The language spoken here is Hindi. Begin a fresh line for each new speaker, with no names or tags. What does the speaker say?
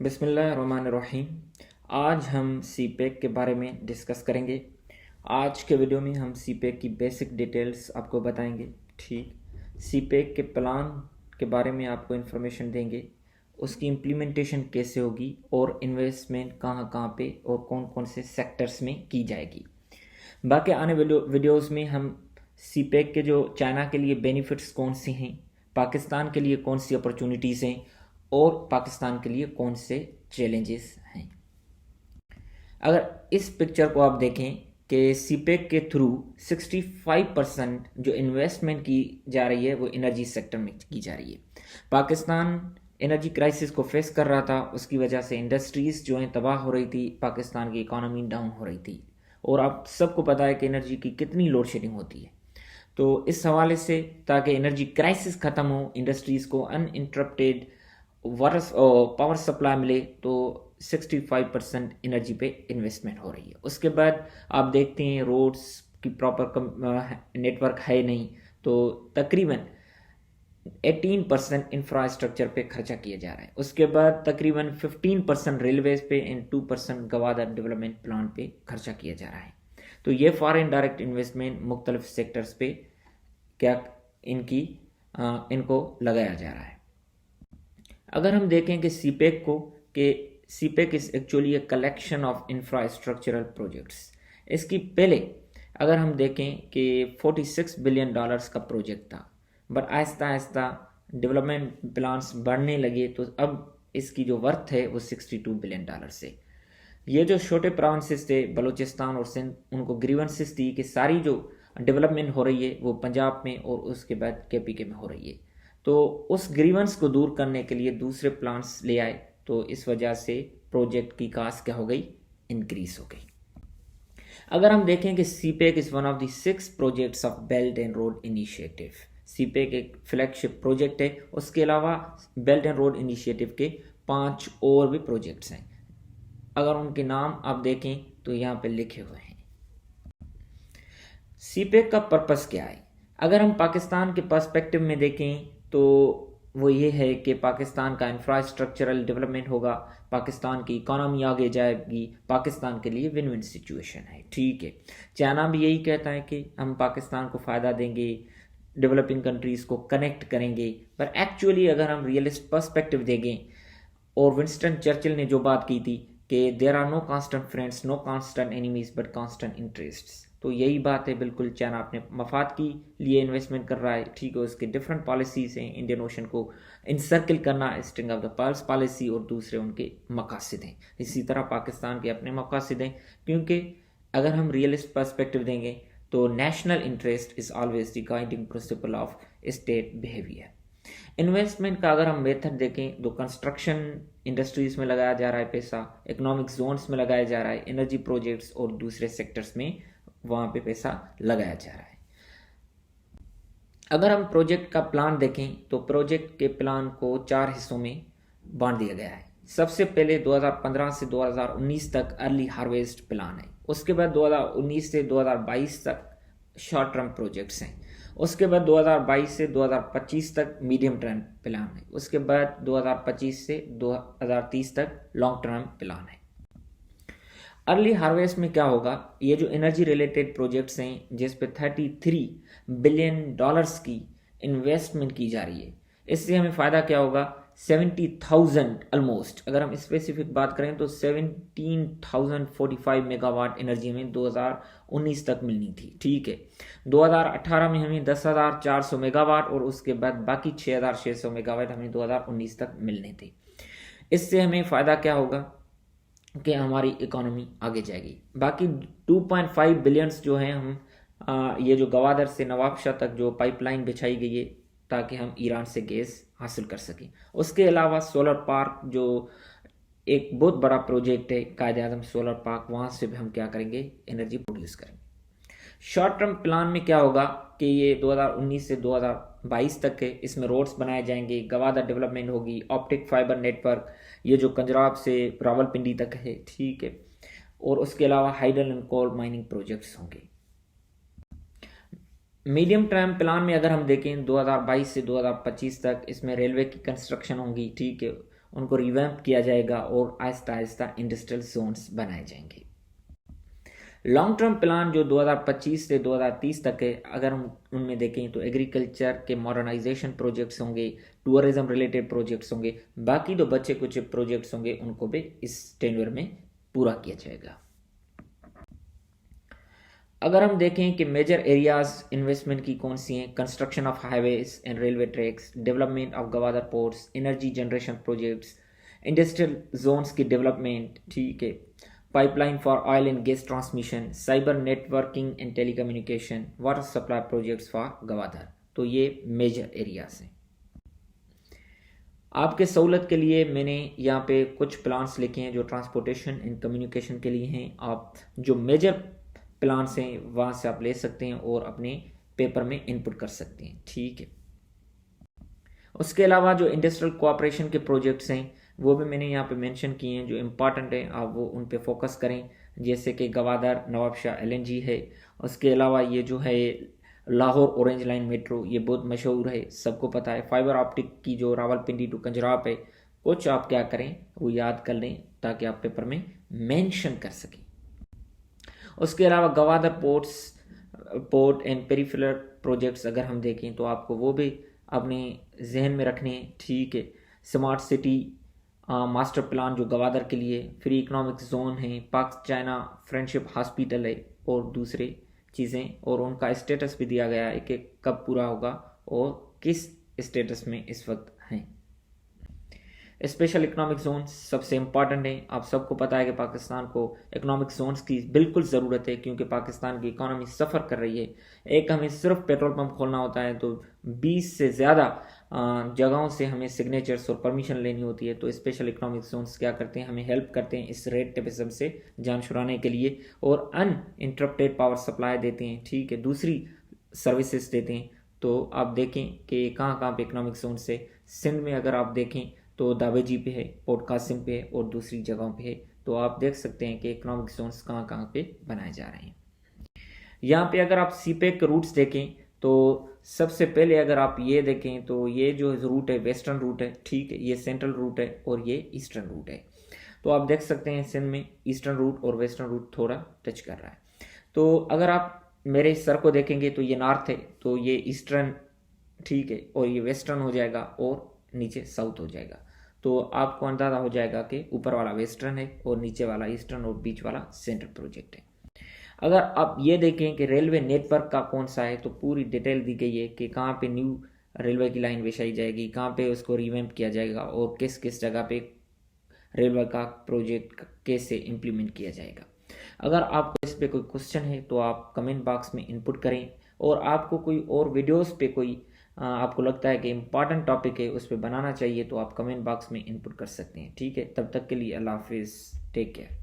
बिस्मिल्लाहिर्रहमानिर्रहीम। आज हम सीपेक के बारे में डिस्कस करेंगे। आज के वीडियो में हम सीपेक की बेसिक डिटेल्स आपको बताएंगे। ठीक, सीपेक के प्लान के बारे में आपको इन्फॉर्मेशन देंगे, उसकी इम्प्लीमेंटेशन कैसे होगी और इन्वेस्टमेंट कहाँ कहाँ पे और कौन कौन से सेक्टर्स में की जाएगी। बाकी आने वीडियोस में हम सीपेक के जो चाइना के लिए बेनिफिट्स कौन से हैं, पाकिस्तान के लिए कौन सी अपॉर्चुनिटीज़ हैं और पाकिस्तान के लिए कौन से चैलेंजेस हैं। अगर इस पिक्चर को आप देखें कि सीपेक के थ्रू 65% जो इन्वेस्टमेंट की जा रही है वो एनर्जी सेक्टर में की जा रही है। पाकिस्तान एनर्जी क्राइसिस को फेस कर रहा था, उसकी वजह से इंडस्ट्रीज़ जो हैं तबाह हो रही थी, पाकिस्तान की इकोनॉमी डाउन हो रही थी और आप सबको पता है कि एनर्जी की कितनी लोड शेडिंग होती है। तो इस हवाले से ताकि एनर्जी क्राइसिस ख़त्म हो, इंडस्ट्रीज़ को अनइंटरप्टेड पावर सप्लाई मिले, तो 65% एनर्जी पे इन्वेस्टमेंट हो रही है। उसके बाद आप देखते हैं रोड्स की प्रॉपर नेटवर्क है नहीं, तो तकरीबन 18% इंफ्रास्ट्रक्चर पे खर्चा किया जा रहा है। उसके बाद तकरीबन 15% रेलवेज पे एंड 2% गवादर डेवलपमेंट प्लान पे खर्चा किया जा रहा है। तो ये फॉरेन डायरेक्ट इन्वेस्टमेंट मुख्तलिफ सेक्टर्स पे क्या इनको लगाया जा रहा है। अगर हम देखें कि CPEC is actually a collection of infrastructural projects. इसकी पहले अगर हम देखें कि $46 बिलियन का प्रोजेक्ट था, but Aahista Aahista development plans बढ़ने लगे, तो अब इसकी जो वर्थ है वो $62 बिलियन से। ये जो छोटे प्रोविंसेस थे बलूचिस्तान और सिंध, उनको ग्रीवेंसेस थी कि सारी जो डेवलपमेंट हो रही है वो पंजाब में और उसके बाद केपीके में हो रही है। तो उस ग्रीवेंस को दूर करने के लिए दूसरे प्लान्स ले आए, तो इस वजह से प्रोजेक्ट की कास्ट क्या हो गई, इंक्रीज हो गई। अगर हम देखें कि CPEC is one of the 6 projects of belt and road initiative. CPEC एक फ्लैगशिप प्रोजेक्ट है, उसके अलावा बेल्ट एंड रोड इनिशिएटिव के 5 और भी प्रोजेक्ट्स हैं। अगर उनके नाम आप देखें तो यहाँ पे लिखे हुए हैं। सीपेक का पर्पस क्या है? अगर हम पाकिस्तान के पर्सपेक्टिव में देखें तो वो ये है कि पाकिस्तान का इंफ्रास्ट्रक्चरल डेवलपमेंट होगा, पाकिस्तान की इकोनॉमी आगे जाएगी, पाकिस्तान के लिए विन विन सिचुएशन है। ठीक है, चाइना भी यही कहता है कि हम पाकिस्तान को फ़ायदा देंगे, डेवलपिंग कंट्रीज़ को कनेक्ट करेंगे, पर एक्चुअली अगर हम रियलिस्ट पर्सपेक्टिव देखें, और विंस्टन चर्चिल ने जो बात की थी कि there are no constant friends, no constant enemies, but constant interests, तो यही बात है। बिल्कुल चाइना अपने मफाद के लिए इन्वेस्टमेंट कर रहा है। ठीक है, उसके डिफरेंट पॉलिसीज़ हैं, इंडियन ओशन को इंसर्कल करना, string of the pearls policy, और दूसरे उनके मकासद हैं। इसी तरह पाकिस्तान के अपने मकासद हैं, क्योंकि अगर हम रियलिस्ट पर्सपेक्टिव देंगे तो national interest is always the guiding principle of state behaviour. Investment का अगर हम मेथड देखें तो कंस्ट्रक्शन इंडस्ट्रीज में लगाया जा रहा है पैसा, इकोनॉमिक जोन्स में लगाया जा रहा है, एनर्जी प्रोजेक्ट्स और दूसरे सेक्टर्स में वहाँ पे पैसा लगाया जा रहा है। अगर हम प्रोजेक्ट का प्लान देखें तो प्रोजेक्ट के प्लान को 4 हिस्सों में बांट दिया गया है। सबसे पहले 2015 से 2019 तक अर्ली हार्वेस्ट प्लान है। उसके बाद 2019 से 2022 तक शॉर्ट टर्म प्रोजेक्ट्स हैं। उसके बाद 2022 से 2025 तक मीडियम टर्म प्लान है। उसके बाद 2025 से 2030 तक लॉन्ग टर्म प्लान है। अर्ली हार्वेस्ट में क्या होगा, ये जो एनर्जी रिलेटेड प्रोजेक्ट्स हैं जिस पे $33 बिलियन की इन्वेस्टमेंट की जा रही है, इससे हमें फ़ायदा क्या होगा, 70,000 ऑलमोस्ट, अगर हम स्पेसिफिक बात करें तो 17,045 मेगावाट एनर्जी हमें 2019 तक मिलनी थी। ठीक है, 2018 में हमें 10,400 मेगावाट और उसके बाद बाकी 6,600 मेगावाट हमें 2019 तक मिलने थे। इससे हमें फ़ायदा क्या होगा कि हमारी इकोनॉमी आगे जाएगी। बाकी 2.5 बिलियंस जो हैं, हम ये जो गवादर से नवाबशाह तक जो पाइपलाइन बिछाई गई है ताकि हम ईरान से गैस हासिल कर सकें। उसके अलावा सोलर पार्क जो एक बहुत बड़ा प्रोजेक्ट है, कायदे आज़म सोलर पार्क, वहाँ से भी हम क्या करेंगे, एनर्जी प्रोड्यूस करेंगे। शॉर्ट टर्म प्लान में क्या होगा कि ये 2019 से 2022 तक है, इसमें रोड्स बनाए जाएंगे, गवादर डेवलपमेंट होगी, ऑप्टिक फाइबर नेटवर्क, ये जो पंजाब से रावलपिंडी तक है। ठीक है, और उसके अलावा hydel and coal mining projects होंगे। मीडियम टर्म प्लान में अगर हम देखें 2022 से 2025 तक, इसमें रेलवे की कंस्ट्रक्शन होगी। ठीक है, उनको रिवैम्प किया जाएगा और आहिस्ता आहिस्ता इंडस्ट्रियल जोन्स बनाए जाएंगे। लॉन्ग टर्म प्लान जो 2025 से 2030 तक है, अगर हम उनमें देखें तो एग्रीकल्चर के मॉडर्नाइजेशन प्रोजेक्ट्स होंगे, टूरिज्म रिलेटेड प्रोजेक्ट्स होंगे, बाकी जो बच्चे कुछ प्रोजेक्ट्स होंगे उनको भी इस टेन्योर में पूरा किया जाएगा। अगर हम देखें कि मेजर एरियाज इन्वेस्टमेंट की कौन सी हैं, construction of highways and railway tracks, development of Gwadar ports, energy generation projects, industrial zones की डेवलपमेंट, ठीक है, pipeline for oil and gas transmission, cyber networking and telecommunication, water supply projects for Gwadar. तो ये मेजर एरियाज हैं। आपके सहूलत के लिए मैंने यहाँ पे कुछ प्लान्स लिखे हैं जो ट्रांसपोर्टेशन एंड कम्युनिकेशन के लिए हैं। आप जो मेजर प्लान्स हैं वहाँ से आप ले सकते हैं और अपने पेपर में इनपुट कर सकते हैं, ठीक है। उसके अलावा जो इंडस्ट्रियल कोऑपरेशन के प्रोजेक्ट्स हैं वो भी मैंने यहाँ पे मेंशन किए हैं, जो इम्पॉर्टेंट है आप वो उन पे फोकस करें, जैसे कि गवादर नवाबशाह LNG है। उसके अलावा ये जो है लाहौर ऑरेंज लाइन मेट्रो, ये बहुत मशहूर है, सबको पता है। फाइबर ऑप्टिक की जो रावलपिंडी टू कंजराप है, कुछ आप क्या करें वो याद कर लें ताकि आप पेपर में मेंशन कर सकें। उसके अलावा Gwadar port and peripheral projects अगर हम देखें तो आपको वो भी अपने जहन में रखने, ठीक है। स्मार्ट सिटी मास्टर प्लान जो गवादर के लिए, फ्री इकोनॉमिक जोन है, पाक चाइना फ्रेंडशिप हॉस्पिटल है और दूसरे चीज़ें, और उनका स्टेटस भी दिया गया है कि कब पूरा होगा और किस स्टेटस में इस वक्त हैं। स्पेशल इकोनॉमिक जोन सबसे इम्पॉर्टेंट है। आप सबको पता है कि पाकिस्तान को इकोनॉमिक जोन्स की बिल्कुल ज़रूरत है क्योंकि पाकिस्तान की इकोनॉमी सफ़र कर रही है। एक हमें सिर्फ पेट्रोल पंप खोलना होता है तो 20 से ज़्यादा जगहों से हमें सिग्नेचर्स और परमिशन लेनी होती है। तो स्पेशल इकोनॉमिक जोन्स क्या करते हैं, हमें हेल्प करते हैं इस रेड टेपिज्म से जान छुड़ाने के लिए, और अनइंटरप्टेड पावर सप्लाई देते हैं, ठीक है, दूसरी सर्विसेज देते हैं। तो आप देखें कि कहाँ कहाँ पे इकोनॉमिक जोन से, सिंध में अगर आप देखें तो दावेजी पे है, पोर्ट कासिम पे है और दूसरी जगहों पे है। तो आप देख सकते हैं कि इकोनॉमिक जोन्स कहाँ कहाँ पे बनाए जा रहे हैं। यहाँ पे अगर आप सीपेक के रूट्स देखें तो सबसे पहले अगर आप ये देखें तो ये जो रूट है वेस्टर्न रूट है, ठीक है, ये सेंट्रल रूट है और ये ईस्टर्न रूट है। तो आप देख सकते हैं सिंध में ईस्टर्न रूट और वेस्टर्न रूट थोड़ा टच कर रहा है। तो अगर आप मेरे सर को देखेंगे तो ये नॉर्थ है, तो ये ईस्टर्न, ठीक है, और ये वेस्टर्न हो जाएगा और नीचे साउथ हो जाएगा। तो आपको अंदाजा हो जाएगा कि ऊपर वाला वेस्टर्न है और नीचे वाला ईस्टर्न और बीच वाला सेंट्रल प्रोजेक्ट है। अगर आप ये देखें कि रेलवे नेटवर्क का कौन सा है तो पूरी डिटेल दी गई है कि कहाँ पे न्यू रेलवे की लाइन बिछाई जाएगी, कहाँ पे उसको रिवैम्प किया जाएगा और किस किस जगह पे रेलवे का प्रोजेक्ट कैसे इम्प्लीमेंट किया जाएगा। अगर आपको इस पे कोई क्वेश्चन है तो आप कमेंट बॉक्स में इनपुट करें, और आपको कोई और वीडियोस पे कोई आपको लगता है कि इम्पॉर्टेंट टॉपिक है उस पर बनाना चाहिए तो आप कमेंट बॉक्स में इनपुट कर सकते हैं, ठीक है। तब तक के लिए अल्लाह हाफिज़, टेक केयर।